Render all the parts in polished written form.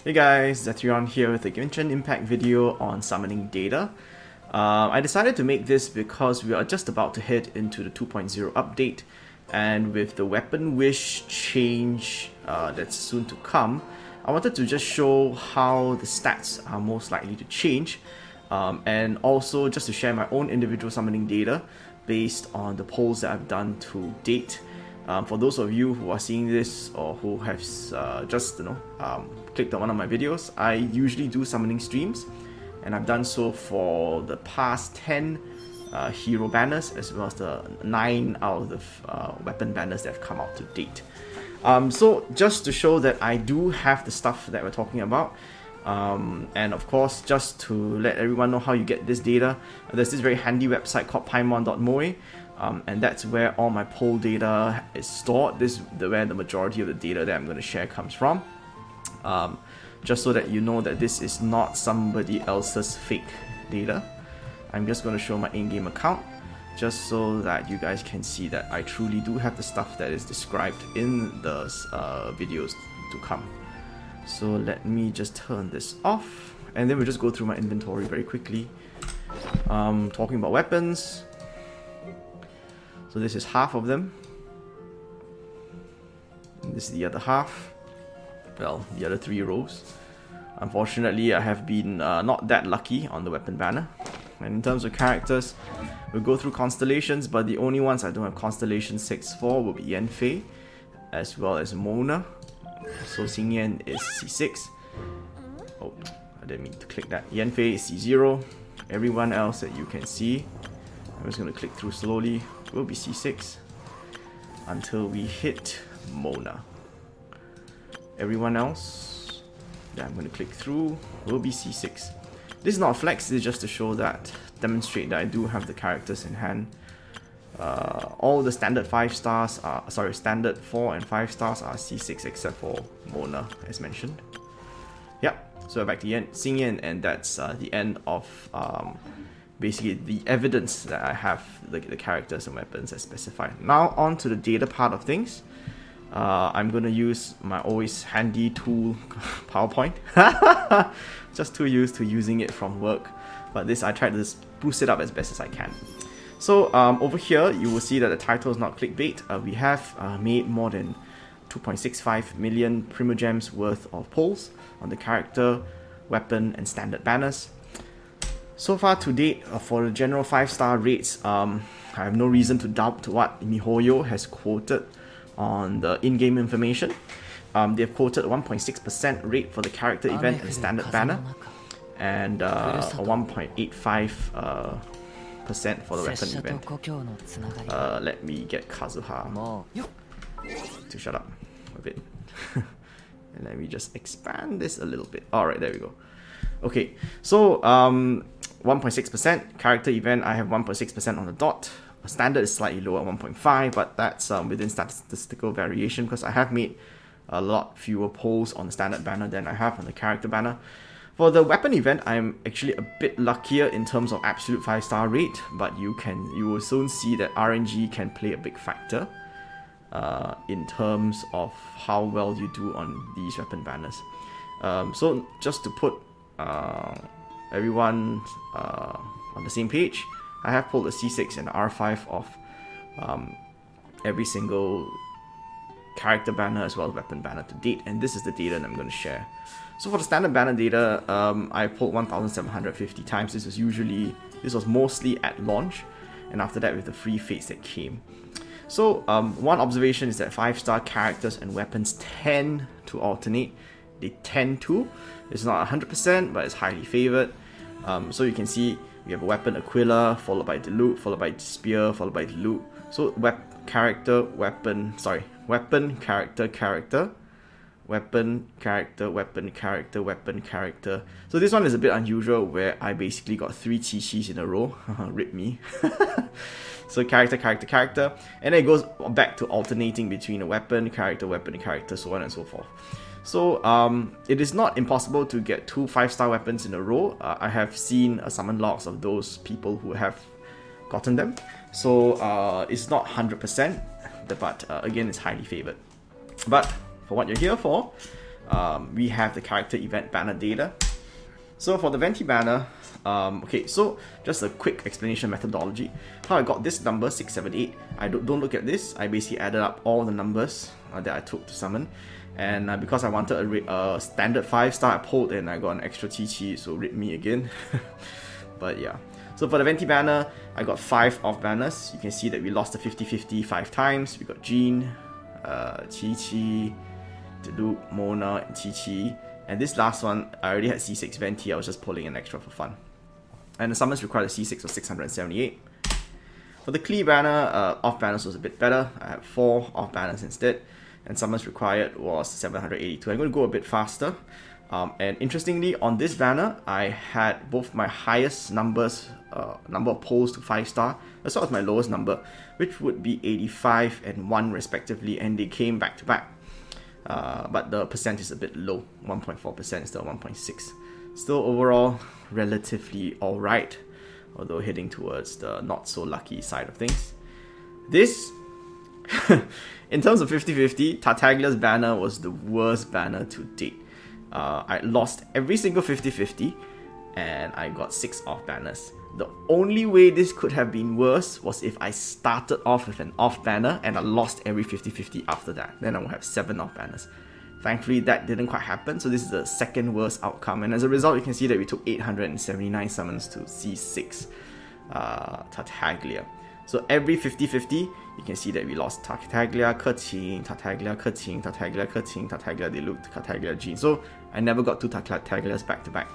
Hey guys, Zethion here with a Genshin Impact video on summoning data. I decided to make this because we are just about to head into the 2.0 update, and with the weapon wish change that's soon to come, I wanted to just show how the stats are most likely to change, and also just to share my own individual summoning data based on the polls that I've done to date. For those of you who are seeing this or who have just clicked on one of my videos, I usually do summoning streams, and I've done so for the past 10 hero banners as well as the 9 out of the weapon banners that have come out to date. So just to show that I do have the stuff that we're talking about, and of course just to let everyone know how you get this data, there's this very handy website called paimon.moe. And that's where all my poll data is stored. This is where the majority of the data that I'm going to share comes from. Just so that you know that this is not somebody else's fake data. I'm just going to show my in-game account, just so that you guys can see that I truly do have the stuff that is described in the videos to come. So let me just turn this off, and then we'll just go through my inventory very quickly. Talking about weapons. So this is half of them. And this is the other half. Well, the other 3 rows. Unfortunately, I have been not that lucky on the weapon banner. And in terms of characters, we'll go through Constellations, but the only ones I don't have Constellation 6 for will be Yanfei, as well as Mona. So Xingyan is C6. Oh, I didn't mean to click that. Yanfei is C0. Everyone else that you can see, I'm just going to click through slowly, will be C6 until we hit Mona. Everyone else that I'm going to click through will be C6. This is not a flex, this is just to show that, demonstrate that I do have the characters in hand. All the standard 5 stars are, standard 4 and 5 stars are C6 except for Mona, as mentioned. Yep, so we're back to Xingyan, and that's the end of basically the evidence that I have the characters and weapons as specified. Now on to the data part of things. I'm going to use my always handy tool, PowerPoint. Just too used to using it from work, but this I tried to spruce it up as best as I can. So over here you will see that the title is not clickbait. We have made more than 2.65 million Primogems worth of polls on the character, weapon and standard banners. So far to date, for the general 5-star rates, I have no reason to doubt what MiHoYo has quoted on the in-game information. They have quoted a 1.6% rate for the character event and standard banner, and a 1.85% for the weapon event. Let me get Kazuha to shut up a bit. And let me just expand this a little bit. Alright, there we go. Okay, so 1.6%. Character event, I have 1.6% on the dot. Standard is slightly lower at 1.5, but that's within statistical variation because I have made a lot fewer polls on the standard banner than I have on the character banner. For the weapon event, I'm actually a bit luckier in terms of absolute 5-star rate, but you will soon see that RNG can play a big factor in terms of how well you do on these weapon banners. So just to put everyone on the same page, I have pulled a C6 and R5 of every single character banner as well as weapon banner to date, and this is the data that I'm going to share. So for the standard banner data, I pulled 1,750 times. This was mostly at launch, and after that with the free fates that came. So one observation is that 5-star characters and weapons tend to alternate. They tend to. It's not 100%, but it's highly favored. So you can see we have a weapon Aquila, followed by Dilute, followed by Spear, followed by Dilute. So character, weapon, weapon, character, character, weapon, character, weapon, character, weapon, character. So this one is a bit unusual where I basically got 3 Chi-Chis in a row. Rip me. So character, character, character. And then it goes back to alternating between a weapon, character, so on and so forth. So it is not impossible to get 2 5-star weapons in a row. I have seen summon logs of those people who have gotten them. So it's not 100%, but again, it's highly favored. But for what you're here for, we have the character event banner data. So for the Venti banner, okay, so just a quick explanation methodology. How I got this number 678. I don't look at this. I basically added up all the numbers that I took to summon, and because I wanted a standard 5-star, I pulled and I got an extra Chi, so rip me again. But yeah. So for the Venti banner, I got 5 off banners. You can see that we lost the 50-50 5 times. We got Jean, Chi, Diluc, Mona, and Chi. And this last one, I already had C6 Venti. I was just pulling an extra for fun. And the summons required a C6 of 678. For the Klee banner, off banners was a bit better. I had 4 off banners instead. And summons required was 782. I'm going to go a bit faster. And interestingly, on this banner, I had both my highest number of pulls to 5-star, as well as my lowest number, which would be 85 and 1 respectively, and they came back to back. But the percent is a bit low, 1.4% instead of 1.6. Still overall, relatively alright, although heading towards the not so lucky side of things. This, in terms of 50-50, Tartaglia's banner was the worst banner to date. I lost every single 50-50 and I got 6 off banners. The only way this could have been worse was if I started off with an off banner and I lost every 50-50 after that. Then I would have 7 off banners. Thankfully that didn't quite happen, so this is the second worst outcome, and as a result you can see that we took 879 summons to C6 Tartaglia. So every 50-50, you can see that we lost Tartaglia, Keqing, Tartaglia, Keqing, Tartaglia, Keqing, Tartaglia Diluc, Tartaglia Jean. So I never got 2 Tartaglias back to back.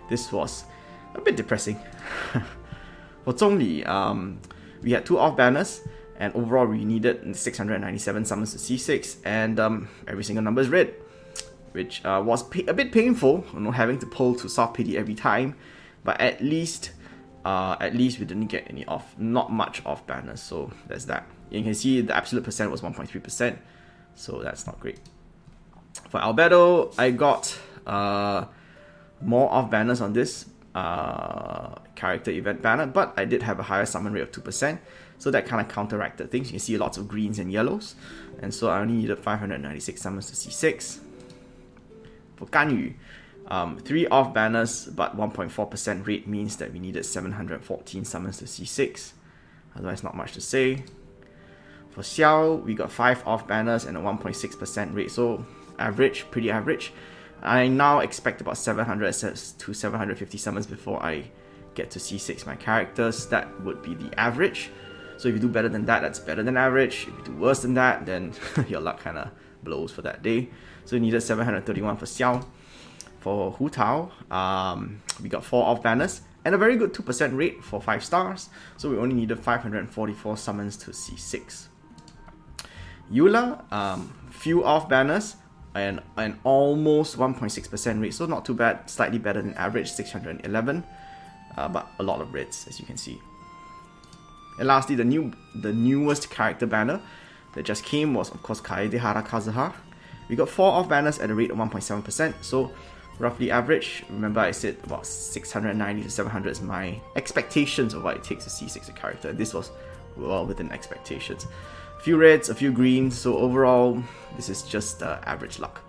This was a bit depressing. For Zhongli, we had 2 off banners, and overall we needed 697 summons to C6, and every single number is red, which was a bit painful, having to pull to soft pity every time, but at least we didn't get any off, not much off banners, so there's that. You can see the absolute percent was 1.3%, so that's not great. For Albedo, I got more off banners on this character event banner, but I did have a higher summon rate of 2%, so that kind of counteracted things. You can see lots of greens and yellows, and so I only needed 596 summons to C6. For Ganyu, 3 off banners, but 1.4% rate means that we needed 714 summons to C6. Otherwise, not much to say. For Xiao, we got 5 off banners and a 1.6% rate, so average, pretty average. I now expect about 700 to 750 summons before I get to C6 my characters. That would be the average. So if you do better than that, that's better than average. If you do worse than that, then your luck kind of blows for that day. So we needed 731 for Xiao. For Hu Tao, we got 4 off banners and a very good 2% rate for 5 stars. So we only needed 544 summons to C6. Eula, few off banners and an almost 1.6% rate, so not too bad, slightly better than average, 611, but a lot of reds, as you can see. And lastly, the newest character banner that just came was, of course, Kaedehara Kazuha. We got 4 off banners at a rate of 1.7%, so roughly average. Remember, I said about 690 to 700 is my expectations of what it takes to C6 a character, and this was well within expectations. A few reds, a few greens, so overall, this is just average luck.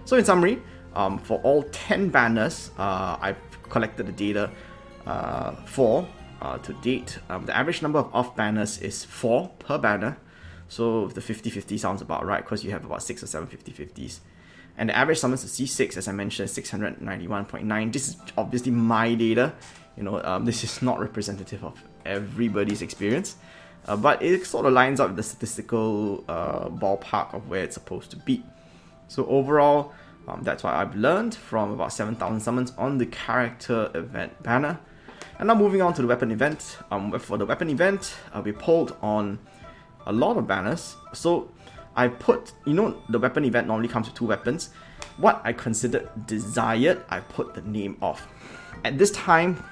So in summary, for all 10 banners, I've collected the data for to date. The average number of off banners is 4 per banner, so the 50-50 sounds about right because you have about 6 or 7 50-50s. And the average summons to C6, as I mentioned, is 691.9. This is obviously my data. This is not representative of everybody's experience. But it sort of lines up with the statistical ballpark of where it's supposed to be. So overall, that's what I've learned from about 7,000 summons on the character event banner. And now moving on to the weapon event. For the weapon event, we pulled on a lot of banners. So I put, the weapon event normally comes with 2 weapons. What I considered desired, I put the name of. At this time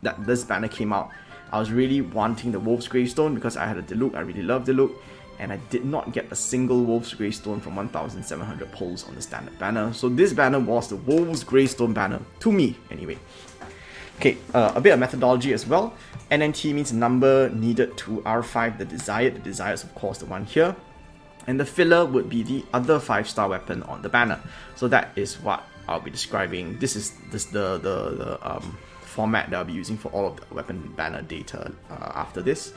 that this banner came out, I was really wanting the Wolf's Gravestone because I had a Diluc, I really love Diluc, and I did not get a single Wolf's Gravestone from 1,700 pulls on the standard banner. So this banner was the Wolf's Gravestone banner, to me anyway. Okay, a bit of methodology as well. NNT means number needed to R5, the desired. The desired is of course the one here. And the filler would be the other 5-star weapon on the banner. So that is what I'll be describing. This is the format that I'll be using for all of the weapon banner data after this.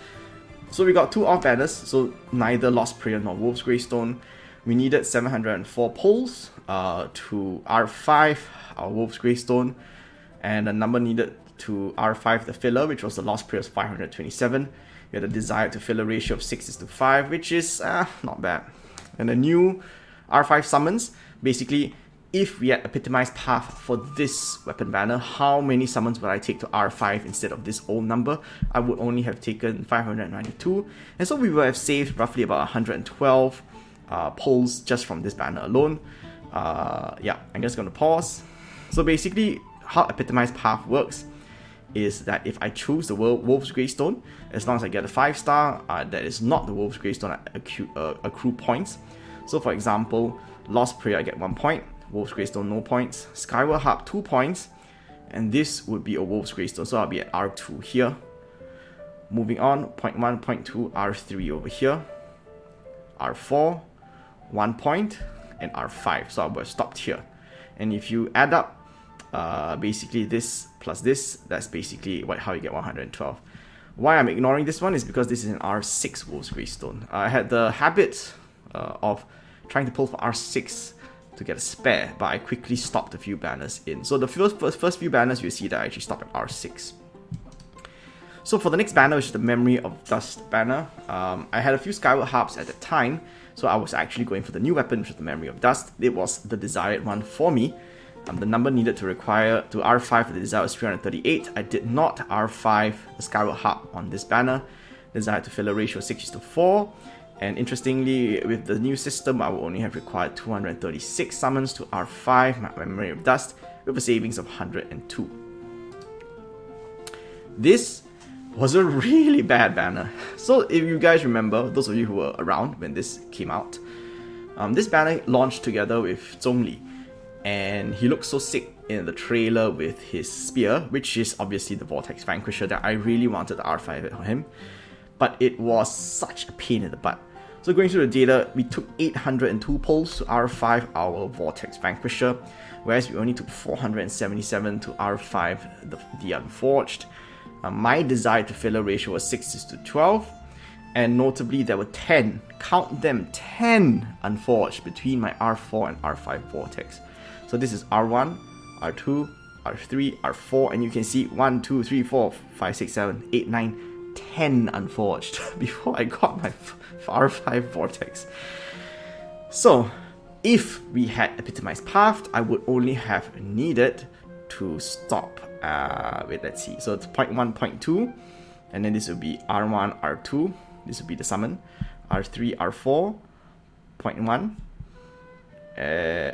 So we got 2 off banners, so neither Lost Prayer nor Wolf's Greystone. We needed 704 pulls to R5, our Wolf's Greystone, and the number needed to R5 the filler, which was the Lost Prayer's 527. We had a desired to filler ratio of 6:5, which is not bad. And the new R5 summons, basically, if we had Epitomized Path for this weapon banner, how many summons would I take to R5 instead of this old number? I would only have taken 592, and so we would have saved roughly about 112 pulls just from this banner alone. Yeah, I'm just going to pause. So basically, how Epitomized Path works is that if I choose the Wolf's Greystone, as long as I get a 5-star, that is not the Wolf's Greystone, I accrue points. So for example, Lost Prayer I get 1 point, Wolf's Greystone no points, Skyward Harp 2 points, and this would be a Wolf's Greystone, so I'll be at R2 here. Moving on, point 1, point 2, R3 over here, R4, 1 point, and R5, so I would have stopped here. And if you add up basically this plus this, that's basically how you get 112. Why I'm ignoring this one is because this is an R6 Wolf's Greystone. I had the habit of trying to pull for R6 to get a spare, but I quickly stopped a few banners in. So the first few banners, you'll see that I actually stopped at R6. So for the next banner, which is the Memory of Dust banner, I had a few Skyward Harps at the time, so I was actually going for the new weapon, which is the Memory of Dust. It was the desired one for me. The number needed to R5 for the desired was 338. I did not R5 the Skyward Harp on this banner. Desired to filler ratio 6:4. And interestingly, with the new system, I will only have required 236 summons to R5 my Memory of Dust with a savings of 102. This was a really bad banner. So if you guys remember, those of you who were around when this came out, this banner launched together with Zhongli. And he looked so sick in the trailer with his spear, which is obviously the Vortex Vanquisher that I really wanted to R5 on him. But it was such a pain in the butt. So going through the data, we took 802 pulls to R5 our Vortex Vanquisher, whereas we only took 477 to R5 the Unforged. My desired to filler ratio was 6:12, and notably there were 10, count them, 10 Unforged between my R4 and R5 Vortex. So this is R1, R2, R3, R4, and you can see 1, 2, 3, 4, 5, 6, 7, 8, 9, 10 Unforged before I got my R5 Vortex. So if we had Epitomized Path, I would only have needed to stop, wait, let's see, so it's point 1, point 2, and then this would be R1, R2, this would be the summon, R3, R4, point 1,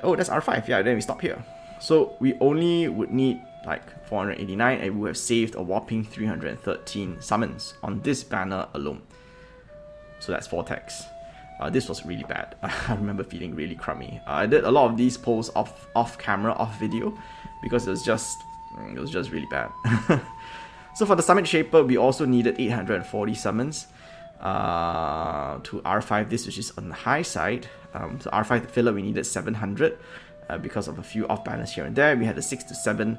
oh, that's R5, yeah, then we stop here. So we only would need like 489, and we would have saved a whopping 313 summons on this banner alone. So that's Vortex. This was really bad. I remember feeling really crummy. I did a lot of these pulls off camera, off video, because it was just really bad. So for the Summit Shaper, we also needed 840 summons to R5 this, which is on the high side. So R5 the filler, we needed 700 because of a few off banners here and there. We had a 6:7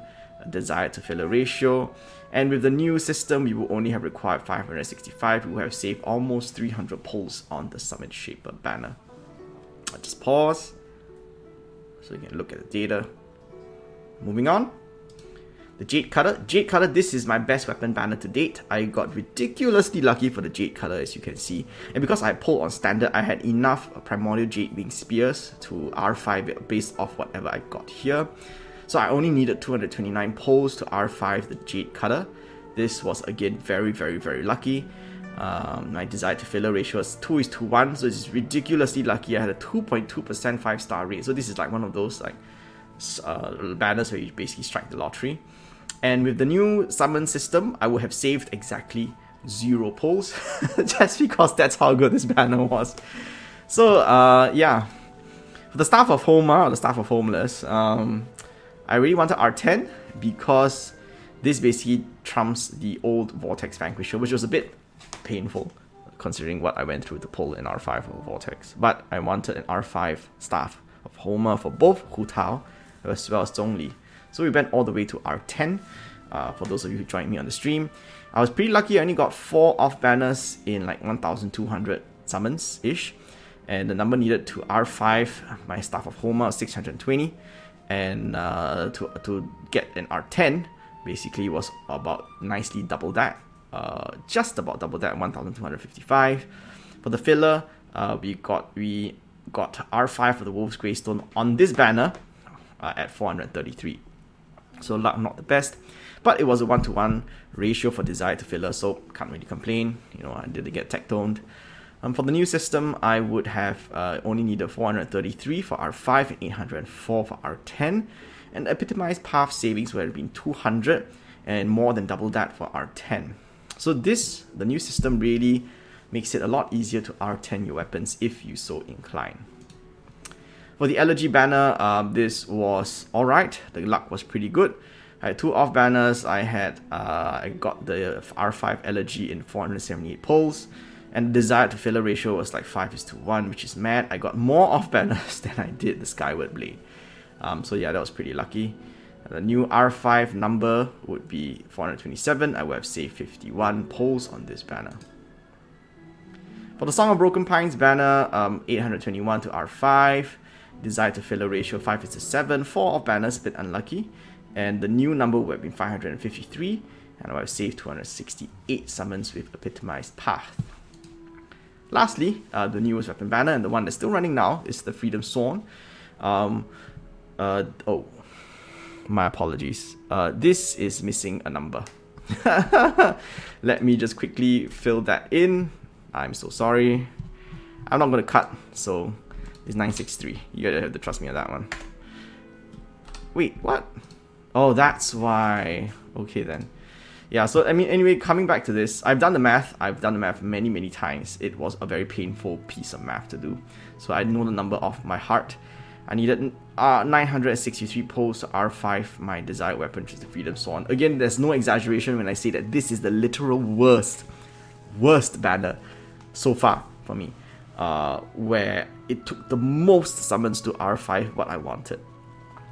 desired to filler ratio, and with the new system, we will only have required 565. We will have saved almost 300 pulls on the Summit Shaper banner. I'll just pause so you can look at the data. Moving on. The Jade Cutter. Jade Cutter, this is my best weapon banner to date. I got ridiculously lucky for the Jade Cutter, as you can see. And because I pulled on standard, I had enough Primordial Jade Wing Spears to R5 it based off whatever I got here. So I only needed 229 pulls to R5 the Jade Cutter. This was again very lucky. My desired to filler ratio was 2:1, so it's ridiculously lucky. I had a 2.2% 5-star rate. So this is like one of those like banners where you basically strike the lottery. And with the new summon system, I would have saved exactly 0 pulls, just because that's how good this banner was. So yeah, for the Staff of Homa, or the Staff of Homeless, I really wanted R10 because this basically trumps the old Vortex Vanquisher, which was a bit painful, considering what I went through to pull an R5 of Vortex. But I wanted an R5 Staff of Homer for both Hu Tao as well as Zhongli. So we went all the way to R10. For those of you who joined me on the stream, I was pretty lucky. I only got 4 off banners in like 1,200 summons-ish. And the number needed to R5, my Staff of Homer, was 620. And to get an R10, basically was about nicely double that. Just about double that, 1,255. For the filler, we got R5 for the Wolf's Greystone on this banner at 433. So luck not the best, but it was a 1-to-1 ratio for desire to filler, so can't really complain. You know, I didn't get tech-toned. For the new system, I would have only needed 433 for R5 and 804 for R10. And Epitomized Path savings would have been 200 and more than double that for R10. So the new system really makes it a lot easier to R10 your weapons if you so incline. For the Elegy banner, this was alright. The luck was pretty good. I had 2 off banners. I got the R5 Elegy in 478 pulls. And the desired to filler ratio was like 5:1, which is mad. I got more off banners than I did the Skyward Blade. So yeah, that was pretty lucky. The new R5 number would be 427. I would have saved 51 pulls on this banner. For the Song of Broken Pines banner, 821 to R5. Desired to filler ratio 5:7. 4 off banners, a bit unlucky. And the new number would have been 553. And I would have saved 268 summons with Epitomized Path. Lastly, the newest weapon banner, and the one that's still running now, is the Freedom Sworn. Oh, my apologies. This is missing a number. Let me just quickly fill that in. I'm so sorry. I'm not going to cut, so it's 963. You gotta have to trust me on that one. Wait, what? Oh, that's why. Okay then. Yeah, so I mean, anyway, coming back to this, I've done the math many, many times. It was a very painful piece of math to do. So I know the number off my heart. I needed 963 pulls to R5 my desired weapon, which is the Freedom Sworn. Again, there's no exaggeration when I say that this is the literal worst banner so far for me. Where it took the most summons to R5 what I wanted.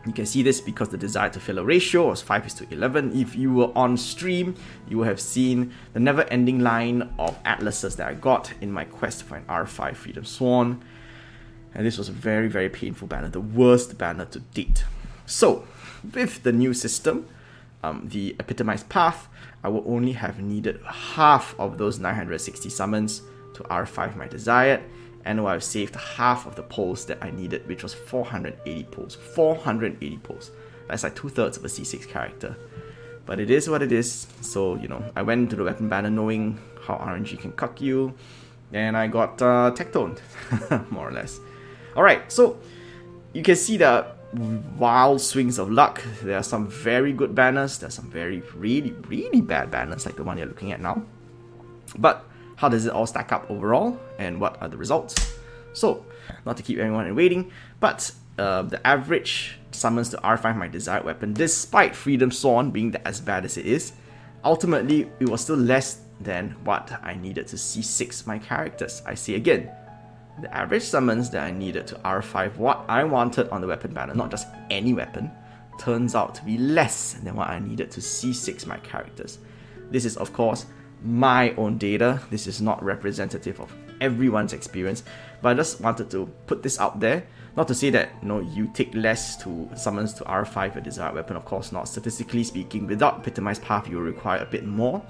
You can see this because the desired to filler ratio was 5:11. If you were on stream, you will have seen the never-ending line of atlases that I got in my quest for an R5 Freedom Sworn. And this was a very, very painful banner, the worst banner to date. So, with the new system, the Epitomized Path, I will only have needed half of those 960 summons to R5 my desired, and I have saved half of the pulls that I needed, which was 480 pulls. 480 pulls. That's like 2/3 of a C6 character. But it is what it is. So, you know, I went into the weapon banner knowing how RNG can cuck you, and I got tech-toned, more or less. Alright, so you can see the wild swings of luck. There are some very good banners. There are some very, really, really bad banners, like the one you're looking at now. But how does it all stack up overall, and what are the results? So, not to keep everyone waiting, but the average summons to R5 my desired weapon, despite Freedom Sworn being as bad as it is, ultimately it was still less than what I needed to C6 my characters. I say again, the average summons that I needed to R5 what I wanted on the weapon banner, not just any weapon, turns out to be less than what I needed to C6 my characters. This is, of course, my own data. This is not representative of everyone's experience, but I just wanted to put this out there. Not to say that, you know, you take less to summons to R5 a desired weapon, of course not. Statistically speaking, without Epitomized Path, you will require a bit more,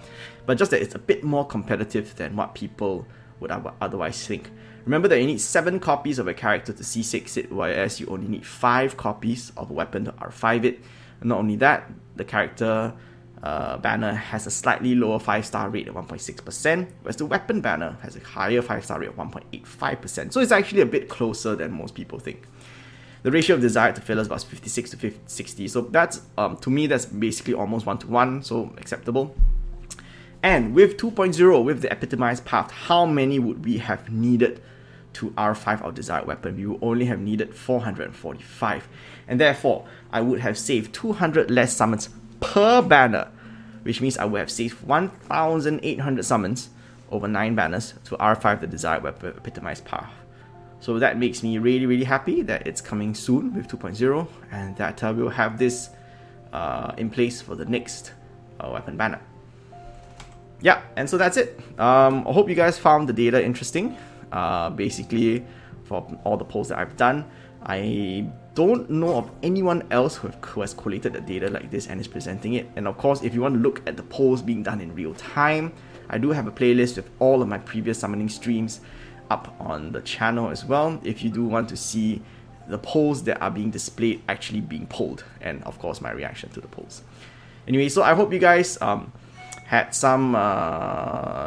but just that it's a bit more competitive than what people would otherwise think. Remember that you need 7 copies of a character to C6 it, whereas you only need 5 copies of a weapon to R5 it. And not only that, the character banner has a slightly lower 5-star rate at 1.6%, whereas the weapon banner has a higher 5-star rate of 1.85%. So it's actually a bit closer than most people think. The ratio of desired to filler is about 56 to 60. So that's, to me, that's basically almost 1-to-1, so acceptable. And with 2.0, with the Epitomized Path, how many would we have needed to R5 our desired weapon? We would only have needed 445. And therefore, I would have saved 200 less summons per banner, which means I would have saved 1,800 summons over 9 banners to R5 the desired weapon Epitomized Path. So that makes me really, really happy that it's coming soon with 2.0, and that we'll have this in place for the next weapon banner. Yeah, and so that's it. I hope you guys found the data interesting. Basically, for all the polls that I've done, I don't know of anyone else who has collated the data like this and is presenting it. And of course, if you want to look at the polls being done in real time, I do have a playlist with all of my previous summoning streams up on the channel as well, if you do want to see the polls that are being displayed actually being polled, and of course my reaction to the polls. Anyway, so I hope you guys had some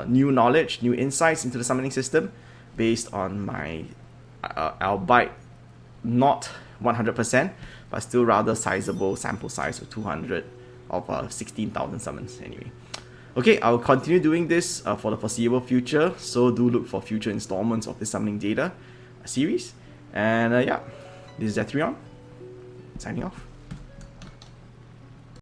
new knowledge, new insights into the summoning system based on my albeit not 100%, but still rather sizable sample size of 200 of 16,000 summons anyway. Okay, I'll continue doing this for the foreseeable future, so do look for future installments of this summoning data series. And yeah, this is Ethereon, signing off.